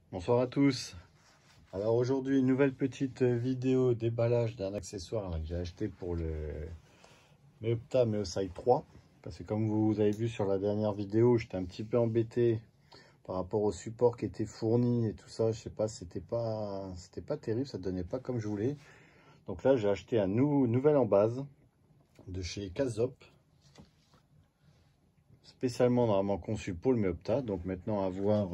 Bonsoir à tous. Alors aujourd'hui une nouvelle petite vidéo déballage d'un accessoire que j'ai acheté pour le Meopta Meoside 3 parce que comme vous avez vu sur la dernière vidéo, j'étais un petit peu embêté par rapport au support qui était fourni et tout ça. Je sais pas, c'était pas terrible, ça donnait pas comme je voulais. Donc là j'ai acheté un nouvel en base de chez Kazop, spécialement normalement conçu pour le Meopta. Donc maintenant à voir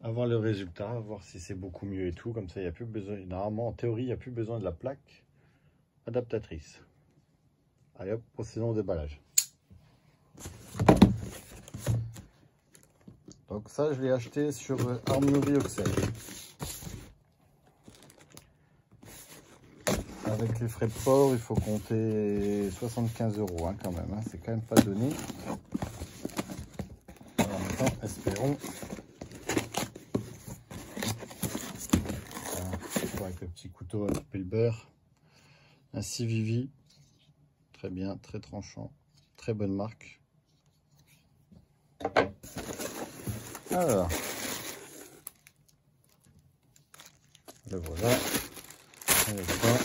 avoir le résultat, voir si c'est beaucoup mieux et tout. Comme ça, il n'y a plus besoin. Normalement, en théorie, il n'y a plus besoin de la plaque adaptatrice. Allez hop, procédons au déballage. Donc ça, je l'ai acheté sur Armurerie Oxel. Avec les frais de port, il faut compter 75 € hein, quand même. Hein. C'est quand même pas donné. Alors maintenant, espérons. Avec le petit couteau à couper le beurre. Un Civivi. Très bien, très tranchant. Très bonne marque. Alors. Le voilà. Avec ça.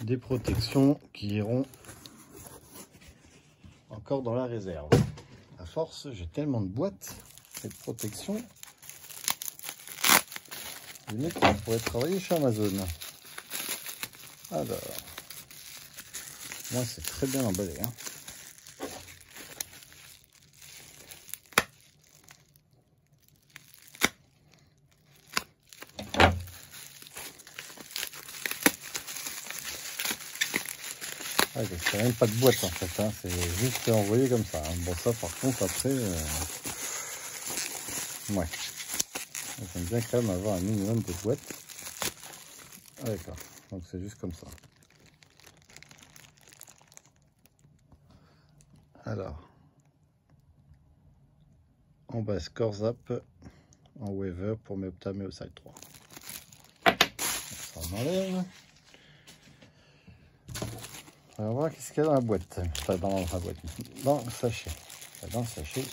Des protections qui iront encore dans la réserve. À force, j'ai tellement de boîtes, cette protection. Limite, on pourrait travailler chez Amazon. Alors, moi c'est très bien emballé. Hein. C'est même pas de boîte en fait, hein. C'est juste envoyé comme ça. Hein. Bon ça par contre après, ouais. J'aime bien quand même avoir un minimum de boîtes. Ah, d'accord, donc c'est juste comme ça. Alors, en base Corzap, en Waver pour Meopta Meoside 3. Ça on enlève. On va voir qu'est-ce qu'il y a dans la boîte. Enfin, dans la boîte. Dans le sachet. Enfin, dans le sachet.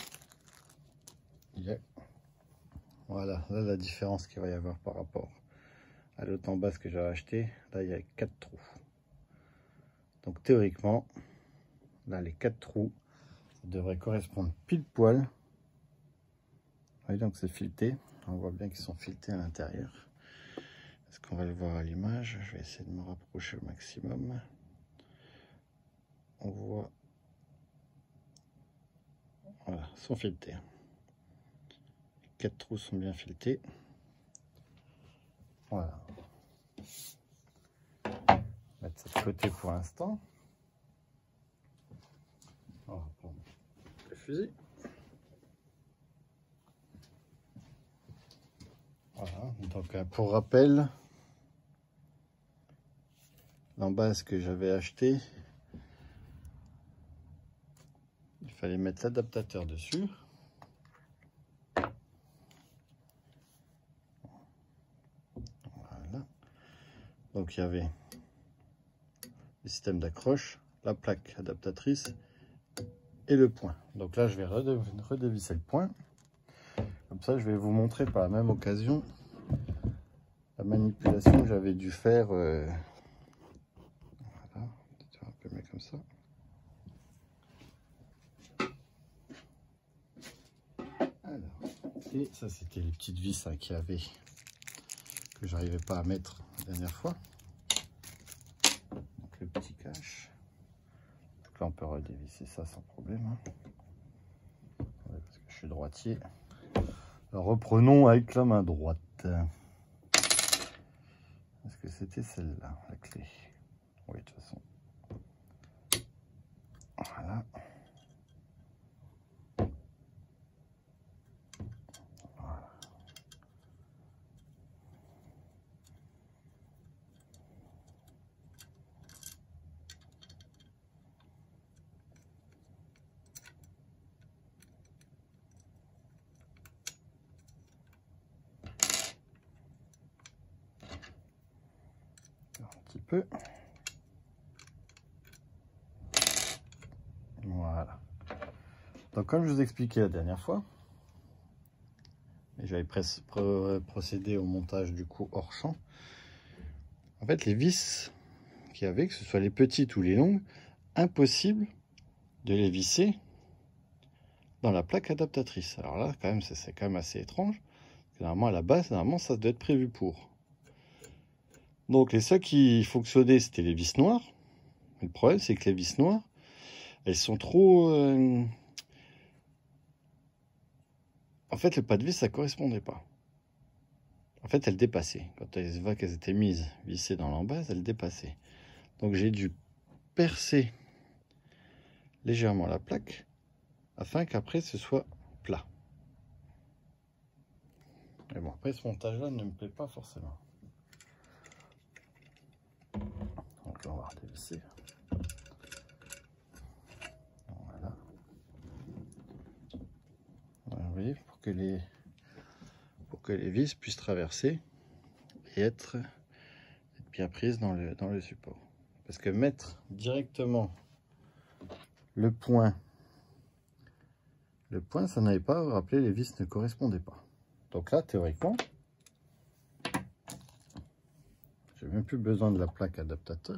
Il y a... Voilà, là la différence qu'il va y avoir par rapport à l'autre en base que j'avais acheté. Là, il y a 4 trous. Donc théoriquement, là, les 4 trous devraient correspondre pile poil. Vous voyez, donc c'est fileté. On voit bien qu'ils sont filetés à l'intérieur. Est-ce qu'on va le voir à l'image? Je vais essayer de me rapprocher au maximum. On voit, voilà, sont filetés. Les 4 trous sont bien filetés. Voilà. On va mettre ça de côté pour l'instant. On va prendre le fusil. Voilà, donc pour rappel, l'embase que j'avais acheté, il fallait mettre l'adaptateur dessus. Voilà. Donc il y avait le système d'accroche, la plaque adaptatrice et le point. Donc là je vais redévisser le point. Comme ça je vais vous montrer par la même occasion la manipulation que j'avais dû faire. Voilà, un peu mieux comme ça. Alors, et ça c'était les petites vis hein, qu'il y avait que j'arrivais pas à mettre la dernière fois. Donc le petit cache. Donc là on peut redévisser ça sans problème. Hein. Ouais, parce que je suis droitier. Alors reprenons avec la main droite. Est-ce que c'était celle-là, la clé? Oui, de toute façon. Voilà. Voilà. Un petit peu. Voilà. Donc comme je vous expliquais la dernière fois, et j'avais procédé au montage du coup hors champ. En fait, les vis qu'il y avait, que ce soit les petites ou les longues, impossible de les visser dans la plaque adaptatrice. Alors là, quand même, c'est quand même assez étrange. Normalement, à la base, normalement, ça doit être prévu pour. Donc, les seuls qui fonctionnaient, c'était les vis noires. Le problème, c'est que les vis noires, elles sont trop... En fait, le pas de vis, ça correspondait pas. En fait, elles dépassaient. Quand elles voient qu'elles étaient mises, vissées dans l'embase, elles dépassaient. Donc, j'ai dû percer légèrement la plaque afin qu'après, ce soit plat. Mais bon, après, ce montage-là ne me plaît pas forcément. Donc là, on va redévisser. Voilà. Voilà, vous voyez, pour que les vis puissent traverser et être bien prises dans le support. Parce que mettre directement le point, ça n'avait pas, rappelé, les vis ne correspondaient pas. Donc là, théoriquement, j'ai même plus besoin de la plaque adaptateur.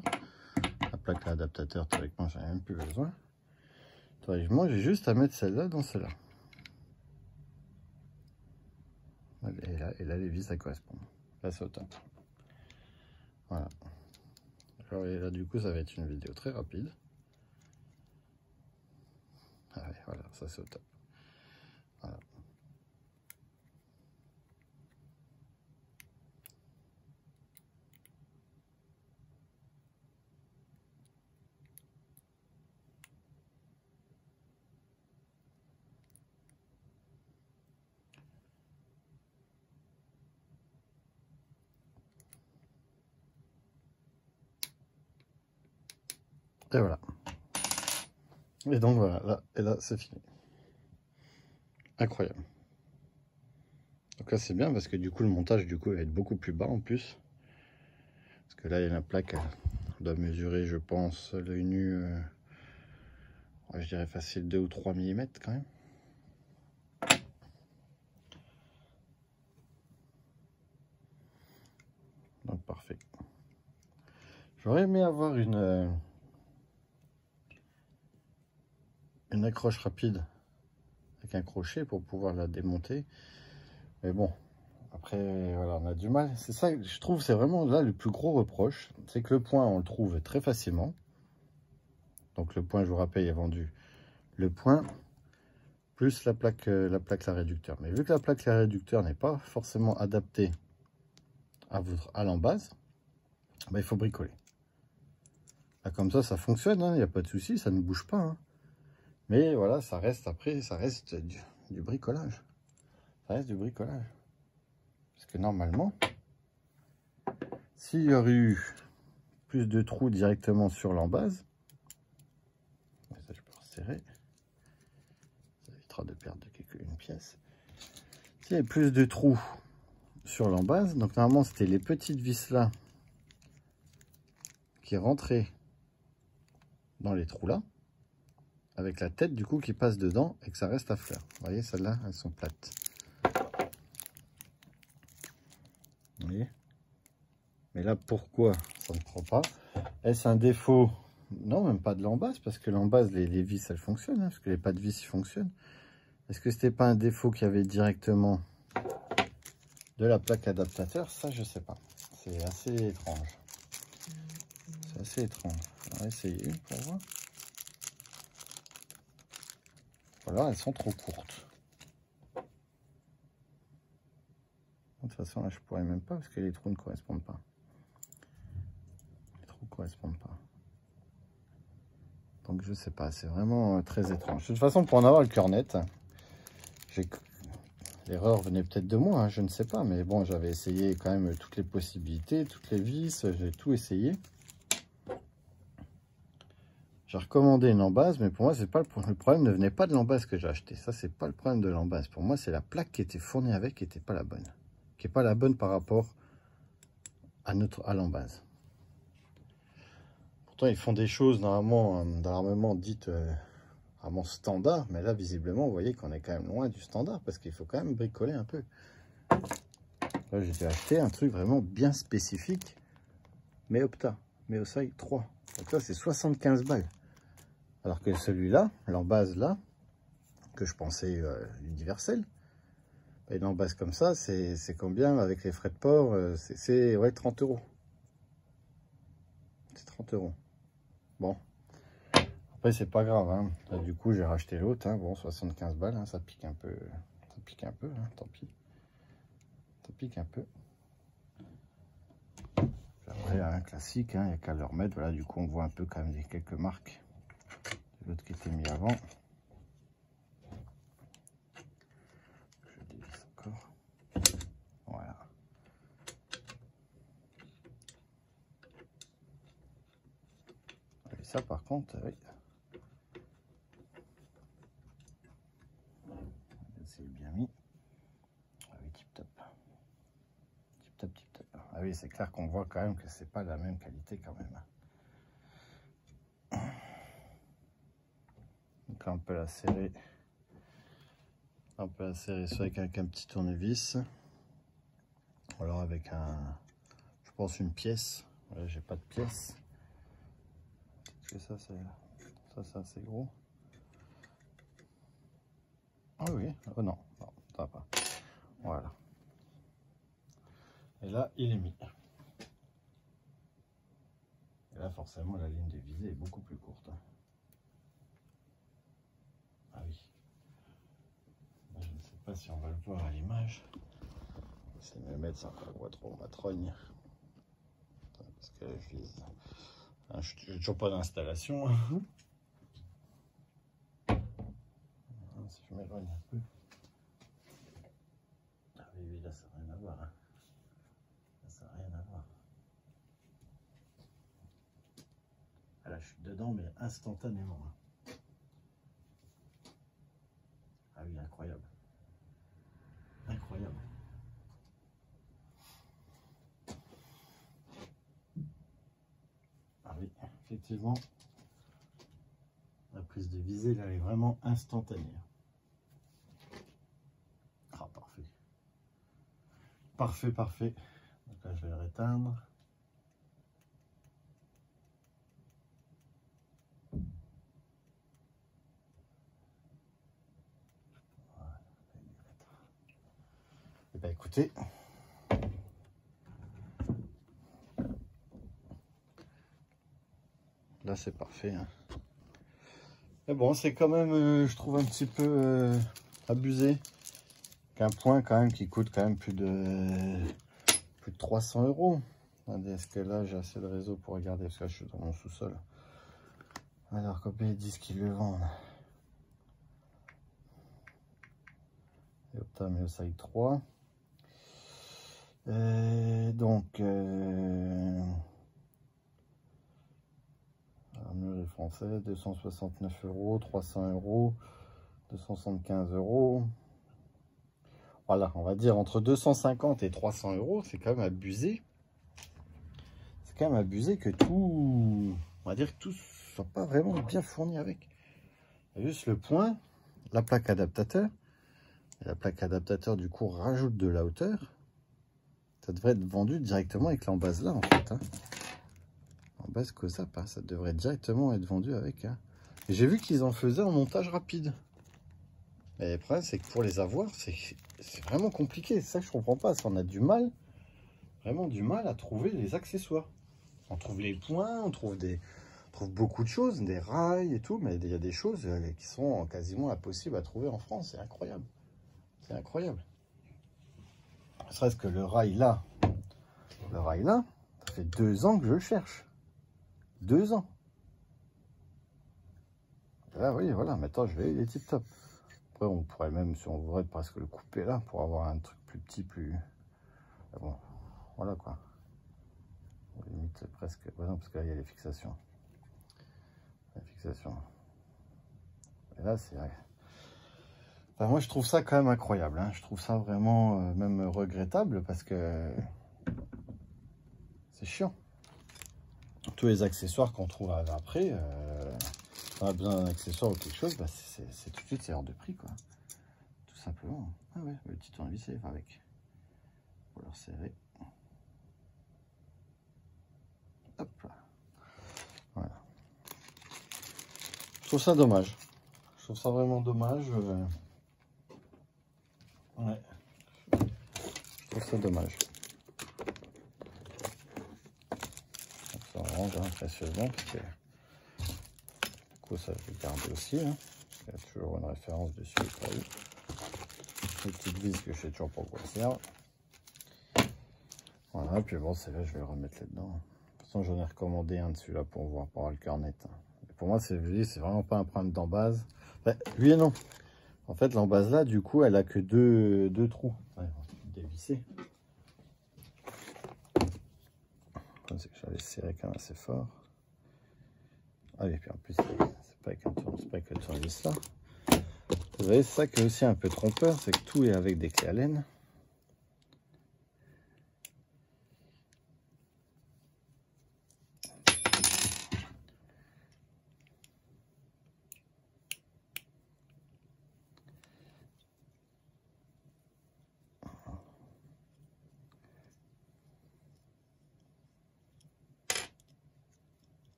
La plaque adaptateur, théoriquement, j'en ai même plus besoin. Théoriquement, j'ai juste à mettre celle-là dans celle-là. Et là, les vis, ça correspond. Là, c'est au top. Voilà. Alors, et là, du coup, ça va être une vidéo très rapide. Ah ouais, voilà, ça c'est au top. Voilà. Et voilà. Et donc voilà, là c'est fini. Incroyable. Donc là c'est bien parce que du coup le montage du coup va être beaucoup plus bas en plus. Parce que là il y a la plaque, on doit mesurer je pense l'œil nu, je dirais facile 2 ou 3 mm quand même. Donc parfait. J'aurais aimé avoir une accroche rapide avec un crochet pour pouvoir la démonter. Mais bon, après, voilà, on a du mal. C'est ça, je trouve, c'est vraiment là le plus gros reproche. C'est que le point, on le trouve très facilement. Donc le point, je vous rappelle, est vendu le point plus la plaque la réducteur. Mais vu que la plaque la réducteur n'est pas forcément adaptée à l'embase, bah, il faut bricoler. Là, comme ça fonctionne, il n'y a pas de souci, ça ne bouge pas. Hein. Mais voilà, ça reste après, ça reste du bricolage. Ça reste du bricolage. Parce que normalement, s'il y aurait eu plus de trous directement sur l'embase, ça je peux resserrer, ça évitera de perdre une pièce. S'il y avait plus de trous sur l'embase, donc normalement c'était les petites vis là qui rentraient dans les trous là, avec la tête du coup qui passe dedans et que ça reste à fleur. Vous voyez, celles-là, elles sont plates. Vous voyez? Mais là, pourquoi ça ne prend pas? Est-ce un défaut? Non, même pas de l'embase, parce que l'embase, les vis, elles fonctionnent, hein, parce que les pas de vis, ils fonctionnent. Est-ce que c'était pas un défaut qu'il y avait directement de la plaque adaptateur? Ça, je sais pas. C'est assez étrange. C'est assez étrange. On va essayer pour voir. Voilà, elles sont trop courtes. De toute façon, là, je pourrais même pas, parce que les trous ne correspondent pas. Les trous ne correspondent pas. Donc, je sais pas. C'est vraiment très étrange. De toute façon, pour en avoir le cœur net, l'erreur venait peut-être de moi, hein, je ne sais pas. Mais bon, j'avais essayé quand même toutes les possibilités, toutes les vis. J'ai tout essayé. J'ai recommandé une embase, mais pour moi, c'est pas le problème ne venait pas de l'embase que j'ai acheté. Ça, c'est pas le problème de l'embase. Pour moi, c'est la plaque qui était fournie avec qui n'était pas la bonne. Qui n'est pas la bonne par rapport à l'embase. Pourtant, ils font des choses normalement dans l'armement dites vraiment standard. Mais là, visiblement, vous voyez qu'on est quand même loin du standard parce qu'il faut quand même bricoler un peu. Là, j'ai acheté un truc vraiment bien spécifique. Meopta, Meosai 3. Donc là, c'est 75 balles. Alors que celui-là, l'embase là, que je pensais universel, et l'embase comme ça, c'est combien avec les frais de port? C'est ouais, 30 euros. C'est 30 euros. Bon. Après, c'est pas grave. Hein. Là, du coup, j'ai racheté l'autre. Hein. Bon, 75 balles, hein, ça pique un peu. Ça pique un peu, hein, tant pis. Ça pique un peu. Après, un classique, hein, il n'y a qu'à le remettre. Voilà, du coup, on voit un peu quand même des quelques marques. L'autre qui était mis avant. Je dévisse encore. Voilà. Et ça, par contre, oui. C'est bien mis. Ah oui, tip top. Tip top, tip top. Ah oui, c'est clair qu'on voit quand même que c'est pas la même qualité quand même. Donc là, on peut la serrer. On peut la serrer soit avec un petit tournevis. Ou alors avec un, je pense une pièce. Voilà, j'ai pas de pièce. Parce que ça c'est assez gros. Ah oui, oh non, non, ça va pas. Voilà. Et là, il est mis. Et là, forcément, la ligne de visée est beaucoup plus courte. Ah oui. Là, je ne sais pas si on va le voir à l'image. C'est me mettre ça, on voit trop ma trogne. Parce que je vise. Je n'ai toujours pas d'installation. Si je m'éloigne un peu. Ah oui, oui, là, ça n'a rien à voir. Hein. Là, ça n'a rien à voir. Ah, là, je suis dedans, mais instantanément. Hein. Ah oui, incroyable. Incroyable. Ah oui, effectivement, la prise de visée, là, elle est vraiment instantanée. Ah, parfait. Parfait, parfait. Donc là, je vais le réteindre. Voilà. Et bien, écoutez, là, c'est parfait. Hein. Mais bon, c'est quand même, je trouve un petit peu abusé. Qu'un point quand même qui coûte quand même plus de 300 euros. Est-ce que là j'ai assez de réseau pour regarder? Parce que là, je suis dans mon sous-sol. Alors combien ils disent qu'ils le vendent? Meopta Meosai 3. Donc les français 269 euros, 300 euros, 275 euros. Voilà, on va dire entre 250 et 300 euros, c'est quand même abusé. C'est quand même abusé que tout, on va dire que tout soit pas vraiment bien fourni avec. Juste le point, la plaque adaptateur. Et la plaque adaptateur du coup rajoute de la hauteur. Ça devrait être vendu directement avec l'embase là en fait. Hein. En base COSAP, hein, ça devrait directement être vendu avec. Hein. Et j'ai vu qu'ils en faisaient en montage rapide. Mais le problème, c'est que pour les avoir, c'est vraiment compliqué. C'est ça que je comprends pas. On a du mal, vraiment du mal à trouver les accessoires. On trouve les points, on trouve beaucoup de choses, des rails et tout, mais il y a des choses qui sont quasiment impossibles à trouver en France. C'est incroyable. C'est incroyable. Ne serait-ce que le rail là, ça fait 2 ans que je le cherche. 2 ans. Là, oui, voilà, maintenant je vais, il est tip top. Après, on pourrait même, si on voudrait, presque le couper là pour avoir un truc plus petit, plus. Ah bon, voilà quoi. Limite presque. Ouais, non, parce que là, il y a les fixations. La fixation. Et là, c'est. Enfin, moi, je trouve ça quand même incroyable. Hein. Je trouve ça vraiment même regrettable parce que c'est chiant. Tous les accessoires qu'on trouve après. on a besoin d'un accessoire ou quelque chose, bah c'est tout de suite c'est hors de prix quoi. Tout simplement. Ah ouais, le petit tournevis va avec. Pour le resserrer. Hop là. Voilà. Je trouve ça dommage. Je trouve ça vraiment dommage. Ouais. Je trouve ça dommage. Donc ça range précieusement parce que du coup ça je vais garder aussi. Hein. Il y a toujours une référence dessus au cas où. Les petites vis que je sais toujours pas quoi ça sert. Voilà, puis bon, c'est là je vais le remettre là-dedans. De toute façon, j'en ai recommandé un dessus là pour voir, pour avoir le cœur net. Pour moi, c'est vraiment pas un problème d'embase. Ben, oui et non. En fait, l'embase là, du coup, elle a que deux trous. Ouais, dévisser. Comme c'est que j'avais serré quand même assez fort. Ah oui, puis en plus, c'est pas avec le tournevis là. Vous voyez, c'est ça qui est aussi un peu trompeur, c'est que tout est avec des clés Allen.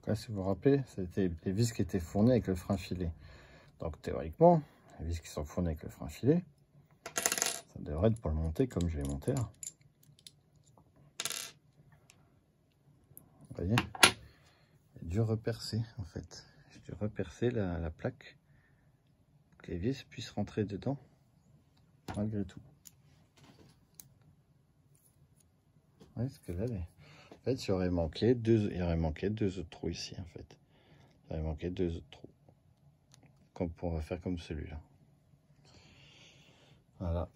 Là, si vous vous rappelez, c'était les vis qui étaient fournies avec le frein filé. Donc théoriquement, les vis qui sont fournies avec le frein filé, ça devrait être pour le monter comme je l'ai monté là. Vous voyez, j'ai dû repercer en fait. J'ai dû repercer la plaque pour que les vis puissent rentrer dedans malgré tout. Oui, parce que là, en fait, il aurait manqué deux autres trous ici en fait. Il aurait manqué deux autres trous. Comme on va faire comme celui-là. Voilà.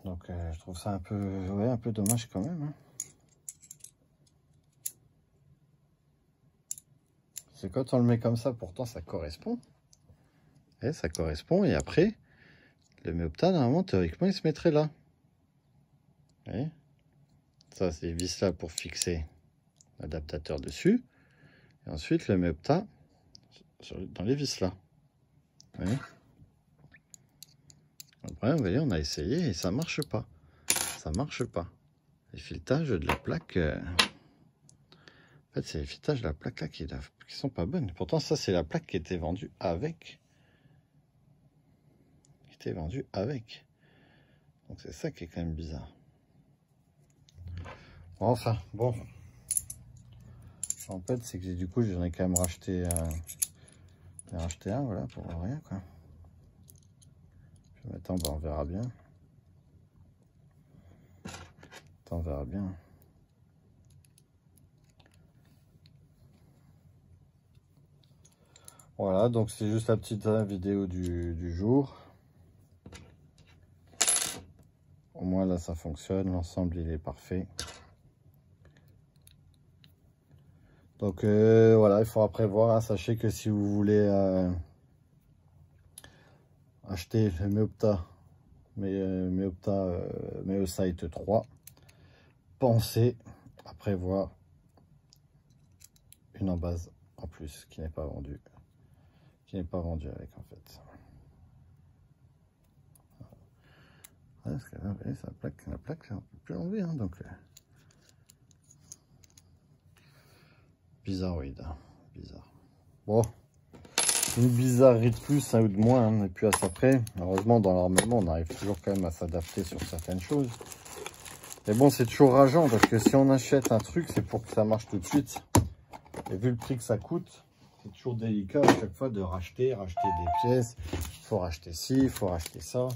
Donc je trouve ça un peu, ouais, un peu dommage quand même. Hein. C'est quand on le met comme ça, pourtant ça correspond. Et ça correspond. Et après, le méopta, normalement, théoriquement, il se mettrait là. Vous voyez, ça, c'est les vis là pour fixer l'adaptateur dessus. Et ensuite, le méopta dans les vis là. Vous voyez. Après, vous voyez, on a essayé et ça marche pas. Ça marche pas. Les filetages de la plaque... En fait, c'est les filetages de la plaque là qui sont pas bonnes. Pourtant, ça, c'est la plaque qui était vendue avec. Qui était vendue avec. Donc, c'est ça qui est quand même bizarre. Enfin, bon. En fait, c'est que du coup, j'en ai quand même racheté un, voilà, pour rien, quoi. Je vais mettre en bas, on verra bien. On verra bien. Voilà, donc c'est juste la petite vidéo du jour. Au moins là ça fonctionne, l'ensemble il est parfait. Donc voilà, il faudra prévoir. Hein. Sachez que si vous voulez acheter le méopta, Meosite 3, pensez à prévoir une embase en plus qui n'est pas vendue. Avec en fait. Ouais, parce que là, vous voyez, la plaque, on peut plus l'enlever, hein, donc bizarroïde, hein, bizarre. Bon, une bizarrerie de plus, ou de moins, hein, et puis à ça près. Heureusement, dans l'armement, on arrive toujours quand même à s'adapter sur certaines choses. Mais bon, c'est toujours rageant parce que si on achète un truc, c'est pour que ça marche tout de suite. Et vu le prix que ça coûte, c'est toujours délicat à chaque fois de racheter des pièces. Il faut racheter ci, il faut racheter ça.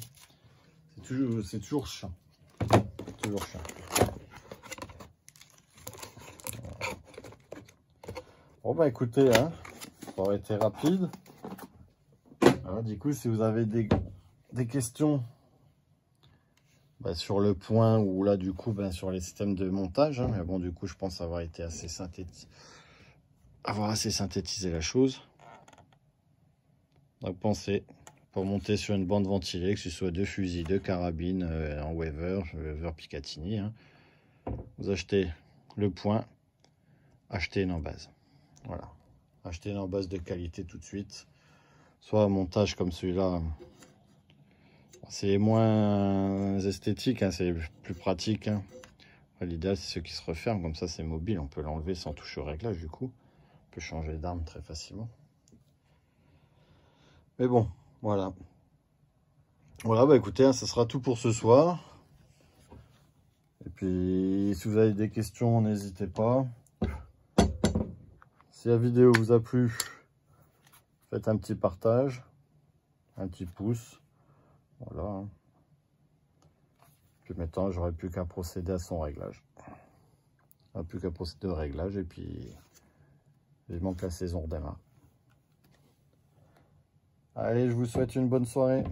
C'est toujours chiant. Toujours chiant. Voilà. Bon bah écoutez, hein, ça aurait été rapide. Alors, du coup, si vous avez des questions sur le point ou là du coup sur les systèmes de montage, hein, mais bon du coup je pense avoir été assez synthétisé la chose. Donc pensez, pour monter sur une bande ventilée, que ce soit de fusil, de carabine, en Weaver Picatinny, hein, vous achetez le point, achetez une embase. Voilà. Acheter une embase de qualité tout de suite. Soit un montage comme celui-là. C'est moins esthétique, hein, c'est plus pratique. Hein. L'idéal, c'est ceux qui se referment. Comme ça, c'est mobile. On peut l'enlever sans toucher au réglage, du coup. On peut changer d'arme très facilement. Mais bon, voilà. Voilà, bah écoutez, hein, ça sera tout pour ce soir. Et puis, si vous avez des questions, n'hésitez pas. Si la vidéo vous a plu, faites un petit partage, un petit pouce. Voilà. Puis maintenant, j'aurai plus qu'à procéder à son réglage. Plus qu'à procéder au réglage et puis vivement que la saison redémarre. Allez, je vous souhaite une bonne soirée.